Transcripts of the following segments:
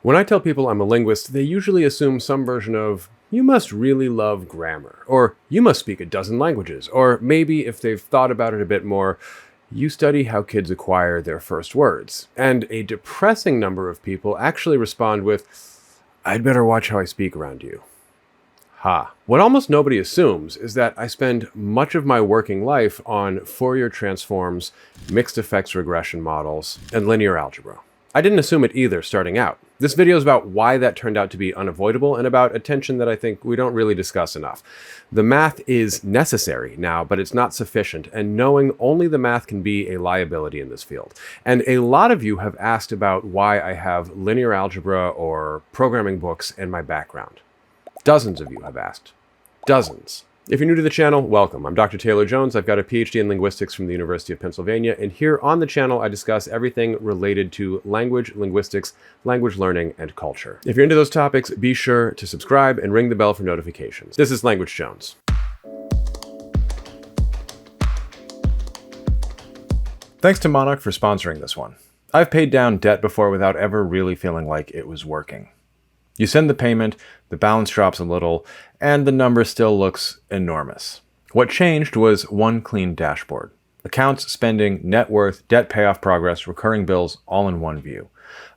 When I tell people I'm a linguist, they usually assume some version of, you must really love grammar, or you must speak a dozen languages, or maybe if they've thought about it a bit more, you study how kids acquire their first words. And a depressing number of people actually respond with, I'd better watch how I speak around you. Ha. What almost nobody assumes is that I spend much of my working life on Fourier transforms, mixed effects regression models, and linear algebra. I didn't assume it either starting out. This video is about why that turned out to be unavoidable and about a tension that I think we don't really discuss enough. The math is necessary now, but it's not sufficient, and knowing only the math can be a liability in this field. And a lot of you have asked about why I have linear algebra or programming books in my background. Dozens of you have asked. Dozens. If you're new to the channel, welcome. I'm Dr. Taylor Jones. I've got a PhD in linguistics from the University of Pennsylvania, and here on the channel I discuss everything related to language, linguistics, language learning, and culture. If you're into those topics, be sure to subscribe and ring the bell for notifications. This is Language Jones. Thanks to Monarch for sponsoring this one. I've paid down debt before without ever really feeling like it was working. You send the payment, the balance drops a little, and the number still looks enormous. What changed was one clean dashboard. Accounts, spending, net worth, debt payoff progress, recurring bills, all in one view.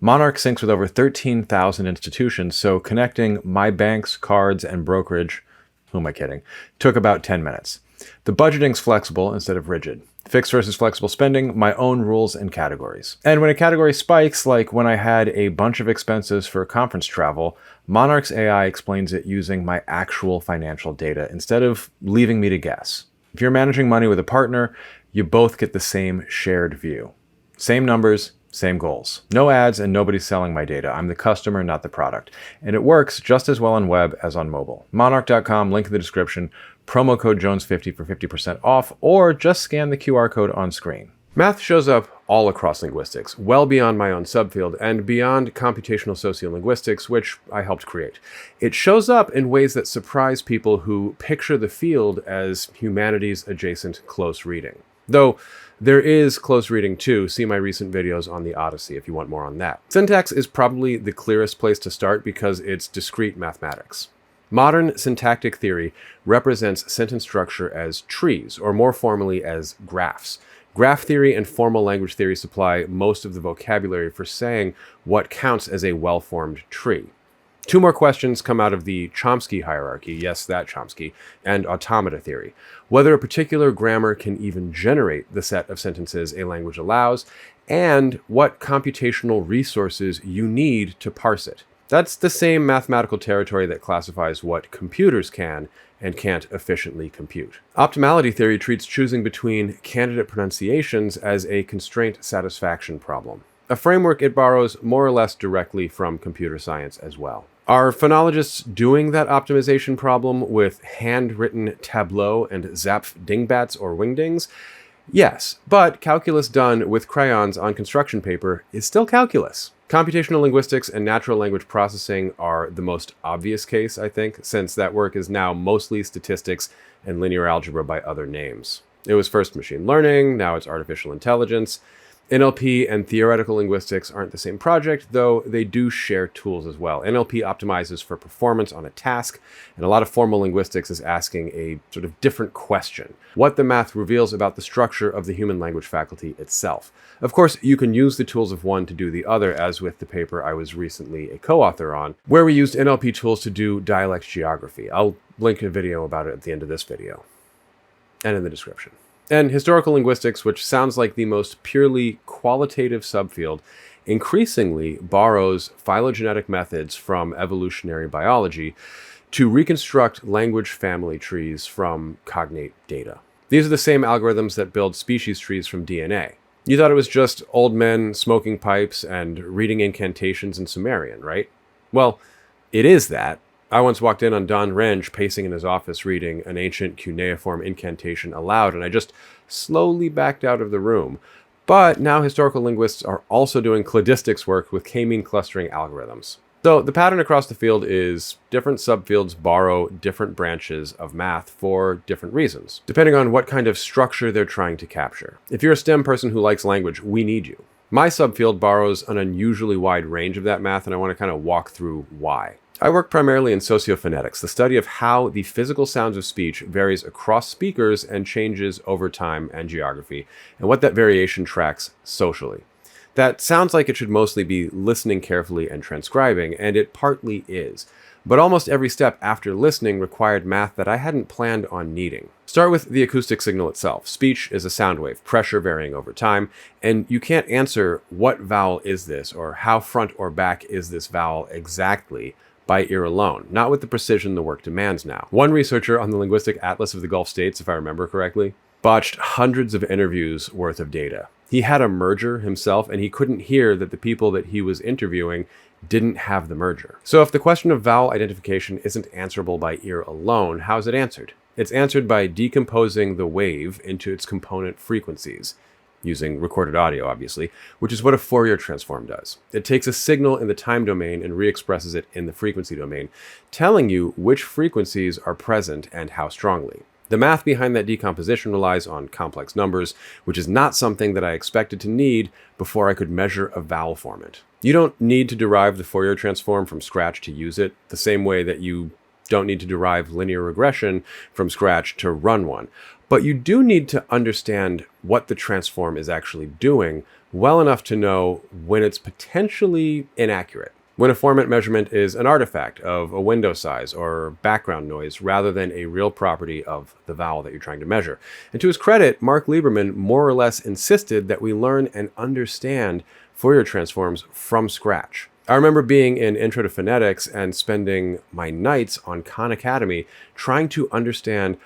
Monarch syncs with over 13,000 institutions, so connecting my banks, cards, and brokerage, who am I kidding, took about 10 minutes. The budgeting's flexible instead of rigid. Fixed versus flexible spending, my own rules and categories. And when a category spikes, like when I had a bunch of expenses for conference travel, Monarch's AI explains it using my actual financial data instead of leaving me to guess. If you're managing money with a partner, you both get the same shared view. Same numbers, same goals. No ads and nobody's selling my data. I'm the customer, not the product. And it works just as well on web as on mobile. Monarch.com, link in the description. Promo code Jones50 for 50% off, or just scan the QR code on screen. Math shows up all across linguistics, well beyond my own subfield and beyond computational sociolinguistics, which I helped create. It shows up in ways that surprise people who picture the field as humanities adjacent close reading. Though there is close reading too. See my recent videos on the Odyssey if you want more on that. Syntax is probably the clearest place to start because it's discrete mathematics. Modern syntactic theory represents sentence structure as trees, or more formally as graphs. Graph theory and formal language theory supply most of the vocabulary for saying what counts as a well-formed tree. Two more questions come out of the Chomsky hierarchy, yes, that Chomsky, and automata theory. Whether a particular grammar can even generate the set of sentences a language allows, and what computational resources you need to parse it. That's the same mathematical territory that classifies what computers can and can't efficiently compute. Optimality theory treats choosing between candidate pronunciations as a constraint satisfaction problem, a framework it borrows more or less directly from computer science as well. Are phonologists doing that optimization problem with handwritten tableau and Zapf dingbats or wingdings? Yes, but calculus done with crayons on construction paper is still calculus. Computational linguistics and natural language processing are the most obvious case, I think, since that work is now mostly statistics and linear algebra by other names. It was first machine learning, now it's artificial intelligence. NLP and theoretical linguistics aren't the same project, though they do share tools as well. NLP optimizes for performance on a task, and a lot of formal linguistics is asking a sort of different question: what the math reveals about the structure of the human language faculty itself. Of course, you can use the tools of one to do the other, as with the paper I was recently a co-author on, where we used NLP tools to do dialect geography. I'll link a video about it at the end of this video, and in the description. And historical linguistics, which sounds like the most purely qualitative subfield, increasingly borrows phylogenetic methods from evolutionary biology to reconstruct language family trees from cognate data. These are the same algorithms that build species trees from DNA. You thought it was just old men smoking pipes and reading incantations in Sumerian, right? Well, it is that. I once walked in on Don Renge pacing in his office reading an ancient cuneiform incantation aloud, and I just slowly backed out of the room. But now historical linguists are also doing cladistics work with k-mean clustering algorithms. So the pattern across the field is different subfields borrow different branches of math for different reasons, depending on what kind of structure they're trying to capture. If you're a STEM person who likes language, we need you. My subfield borrows an unusually wide range of that math, and I want to kind of walk through why. I work primarily in sociophonetics, the study of how the physical sounds of speech varies across speakers and changes over time and geography, and what that variation tracks socially. That sounds like it should mostly be listening carefully and transcribing, and it partly is. But almost every step after listening required math that I hadn't planned on needing. Start with the acoustic signal itself. Speech is a sound wave, pressure varying over time, and you can't answer what vowel is this or how front or back is this vowel exactly by ear alone, not with the precision the work demands now. One researcher on the Linguistic Atlas of the Gulf States, if I remember correctly, botched hundreds of interviews worth of data. He had a merger himself, and he couldn't hear that the people that he was interviewing didn't have the merger. So if the question of vowel identification isn't answerable by ear alone, how is it answered? It's answered by decomposing the wave into its component frequencies, using recorded audio, obviously, which is what a Fourier transform does. It takes a signal in the time domain and re-expresses it in the frequency domain, telling you which frequencies are present and how strongly. The math behind that decomposition relies on complex numbers, which is not something that I expected to need before I could measure a vowel formant. You don't need to derive the Fourier transform from scratch to use it, the same way that you don't need to derive linear regression from scratch to run one. But you do need to understand what the transform is actually doing well enough to know when it's potentially inaccurate. When a formant measurement is an artifact of a window size or background noise rather than a real property of the vowel that you're trying to measure. And to his credit, Mark Lieberman more or less insisted that we learn and understand Fourier transforms from scratch. I remember being in Intro to Phonetics and spending my nights on Khan Academy trying to understand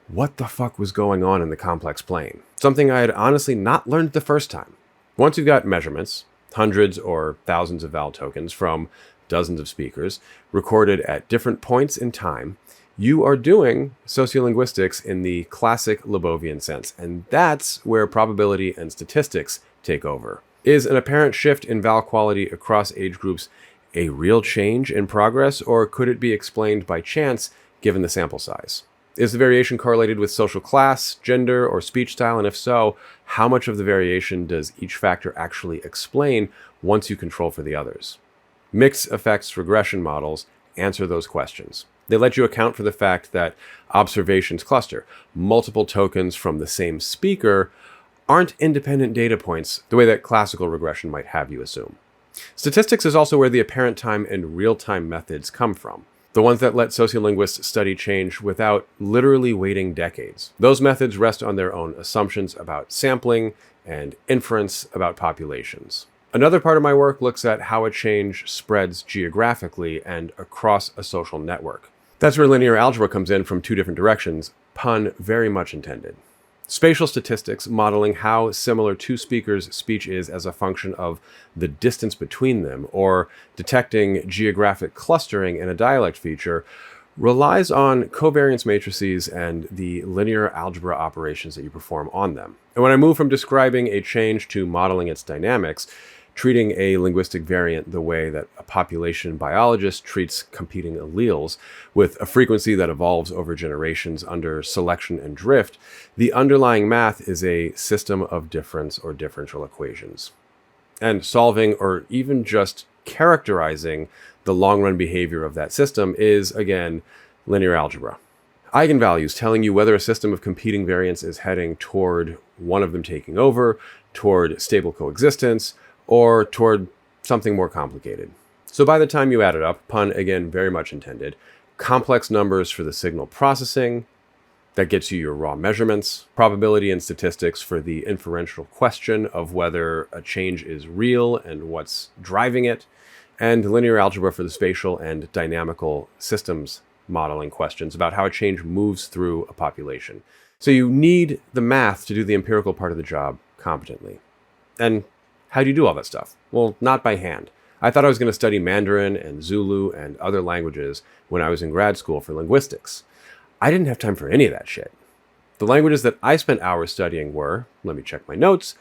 what the fuck was going on in the complex plane. Something I had honestly not learned the first time. Once you've got measurements, hundreds or thousands of vowel tokens from dozens of speakers, recorded at different points in time, you are doing sociolinguistics in the classic Lebovian sense, and that's where probability and statistics take over. Is an apparent shift in vowel quality across age groups a real change in progress, or could it be explained by chance given the sample size? Is the variation correlated with social class, gender, or speech style? And if so, how much of the variation does each factor actually explain once you control for the others? Mixed effects regression models answer those questions. They let you account for the fact that observations cluster. Multiple tokens from the same speaker aren't independent data points the way that classical regression might have you assume. Statistics is also where the apparent time and real-time methods come from. The ones that let sociolinguists study change without literally waiting decades. Those methods rest on their own assumptions about sampling and inference about populations. Another part of my work looks at how a change spreads geographically and across a social network. That's where linear algebra comes in from two different directions, pun very much intended. Spatial statistics, modeling how similar two speakers' speech is as a function of the distance between them, or detecting geographic clustering in a dialect feature, relies on covariance matrices and the linear algebra operations that you perform on them. And when I move from describing a change to modeling its dynamics, treating a linguistic variant the way that a population biologist treats competing alleles, with a frequency that evolves over generations under selection and drift, the underlying math is a system of difference or differential equations. And solving or even just characterizing the long-run behavior of that system is, again, linear algebra. Eigenvalues telling you whether a system of competing variants is heading toward one of them taking over, toward stable coexistence, or toward something more complicated. So by the time you add it up, pun again very much intended, complex numbers for the signal processing, that gets you your raw measurements, probability and statistics for the inferential question of whether a change is real and what's driving it, and linear algebra for the spatial and dynamical systems modeling questions about how a change moves through a population. So you need the math to do the empirical part of the job competently. And how do you do all that stuff? Well, not by hand. I thought I was going to study Mandarin and Zulu and other languages when I was in grad school for linguistics. I didn't have time for any of that shit. The languages that I spent hours studying were, let me check my notes,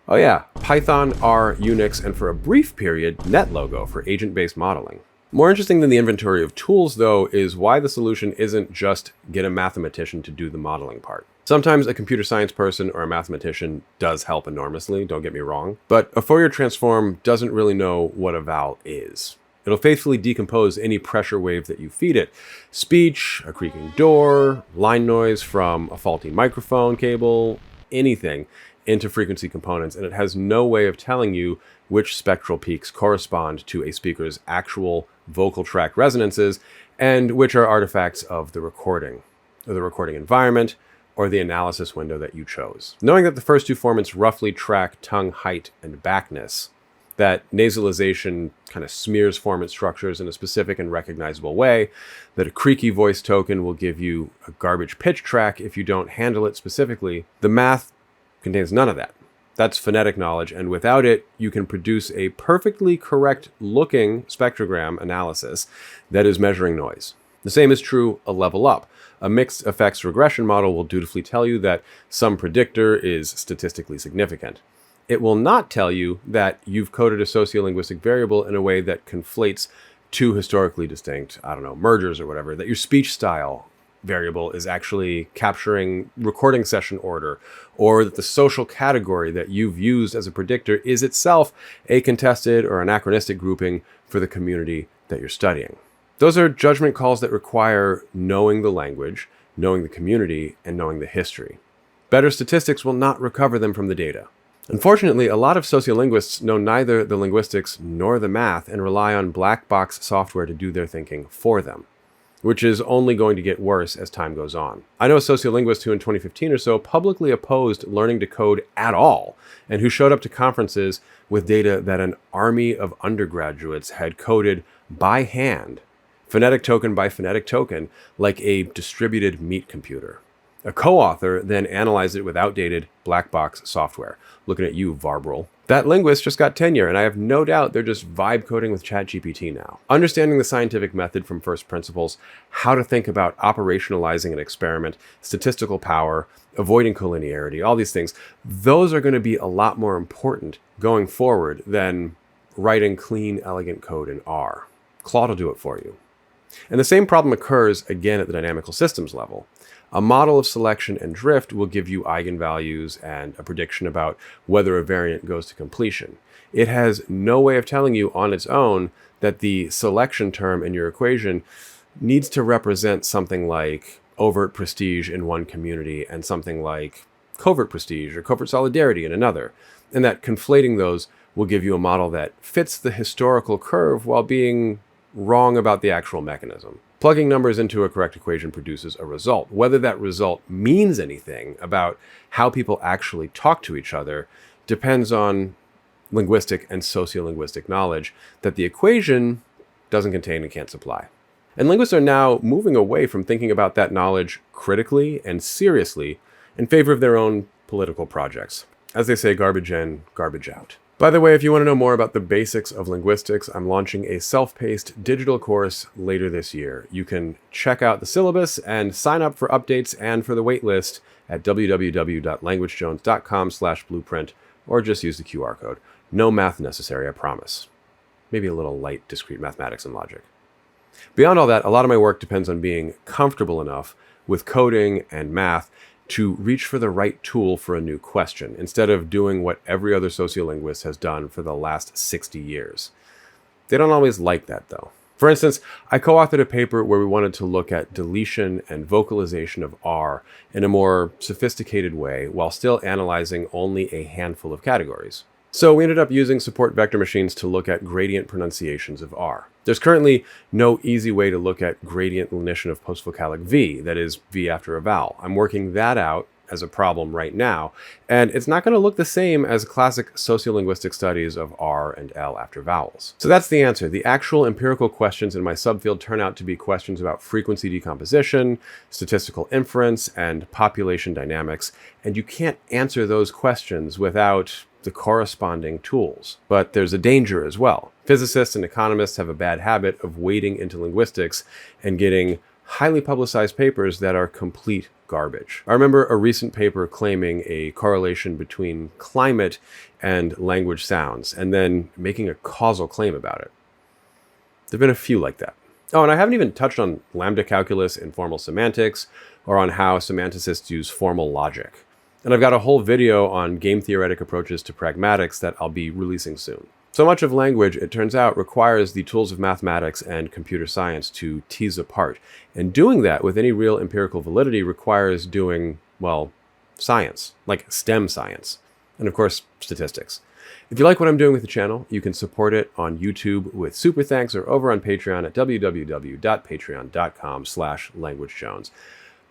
Python, R, Unix, and for a brief period, NetLogo for agent-based modeling. More interesting than the inventory of tools, though, is why the solution isn't just get a mathematician to do the modeling part. Sometimes a computer science person or a mathematician does help enormously, don't get me wrong, but a Fourier transform doesn't really know what a vowel is. It'll faithfully decompose any pressure wave that you feed it. Speech, a creaking door, line noise from a faulty microphone cable, anything, into frequency components, and it has no way of telling you which spectral peaks correspond to a speaker's actual vocal tract resonances and which are artifacts of the recording, or the recording environment, or the analysis window that you chose. Knowing that the first two formants roughly track tongue height and backness, that nasalization kind of smears formant structures in a specific and recognizable way, that a creaky voice token will give you a garbage pitch track if you don't handle it specifically, the math contains none of that. That's phonetic knowledge, and without it, you can produce a perfectly correct looking spectrogram analysis that is measuring noise. The same is true a level up. A mixed effects regression model will dutifully tell you that some predictor is statistically significant. It will not tell you that you've coded a sociolinguistic variable in a way that conflates two historically distinct, mergers or whatever, that your speech style variable is actually capturing recording session order, or that the social category that you've used as a predictor is itself a contested or anachronistic grouping for the community that you're studying. Those are judgment calls that require knowing the language, knowing the community, and knowing the history. Better statistics will not recover them from the data. Unfortunately, a lot of sociolinguists know neither the linguistics nor the math and rely on black box software to do their thinking for them, which is only going to get worse as time goes on. I know a sociolinguist who in 2015 or so publicly opposed learning to code at all, and who showed up to conferences with data that an army of undergraduates had coded by hand, phonetic token by phonetic token, like a distributed meat computer. A co-author then analyzed it with outdated black box software. Looking at you, Varbrel. That linguist just got tenure, and I have no doubt they're just vibe coding with ChatGPT now. Understanding the scientific method from first principles, how to think about operationalizing an experiment, statistical power, avoiding collinearity, all these things, those are going to be a lot more important going forward than writing clean, elegant code in R. Claude will do it for you. And the same problem occurs again at the dynamical systems level. A model of selection and drift will give you eigenvalues and a prediction about whether a variant goes to completion. It has no way of telling you on its own that the selection term in your equation needs to represent something like overt prestige in one community and something like covert prestige or covert solidarity in another, and that conflating those will give you a model that fits the historical curve while being wrong about the actual mechanism. Plugging numbers into a correct equation produces a result. Whether that result means anything about how people actually talk to each other depends on linguistic and sociolinguistic knowledge that the equation doesn't contain and can't supply. And linguists are now moving away from thinking about that knowledge critically and seriously in favor of their own political projects. As they say, garbage in, garbage out. By the way, if you want to know more about the basics of linguistics, I'm launching a self-paced digital course later this year. You can check out the syllabus and sign up for updates and for the waitlist at www.languagejones.com/blueprint, or just use the QR code. No math necessary, I promise. Maybe a little light, discrete mathematics and logic. Beyond all that, a lot of my work depends on being comfortable enough with coding and math to reach for the right tool for a new question, instead of doing what every other sociolinguist has done for the last 60 years. They don't always like that, though. For instance, I co-authored a paper where we wanted to look at deletion and vocalization of R in a more sophisticated way, while still analyzing only a handful of categories. So we ended up using support vector machines to look at gradient pronunciations of R. There's currently no easy way to look at gradient lenition of postvocalic V, that is, V after a vowel. I'm working that out as a problem right now, and it's not going to look the same as classic sociolinguistic studies of R and L after vowels. So that's the answer. The actual empirical questions in my subfield turn out to be questions about frequency decomposition, statistical inference, and population dynamics, and you can't answer those questions without the corresponding tools. But there's a danger as well. Physicists and economists have a bad habit of wading into linguistics and getting highly publicized papers that are complete garbage. I remember a recent paper claiming a correlation between climate and language sounds, and then making a causal claim about it. There have been a few like that. Oh, and I haven't even touched on lambda calculus in formal semantics or on how semanticists use formal logic. And I've got a whole video on game theoretic approaches to pragmatics that I'll be releasing soon. So much of language, it turns out, requires the tools of mathematics and computer science to tease apart. And doing that with any real empirical validity requires doing, well, science, like STEM science. And of course, statistics. If you like what I'm doing with the channel, you can support it on YouTube with super thanks or over on Patreon at www.patreon.com/languagejones.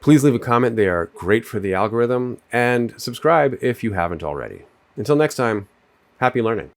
Please leave a comment. They are great for the algorithm. And subscribe if you haven't already. Until next time, happy learning.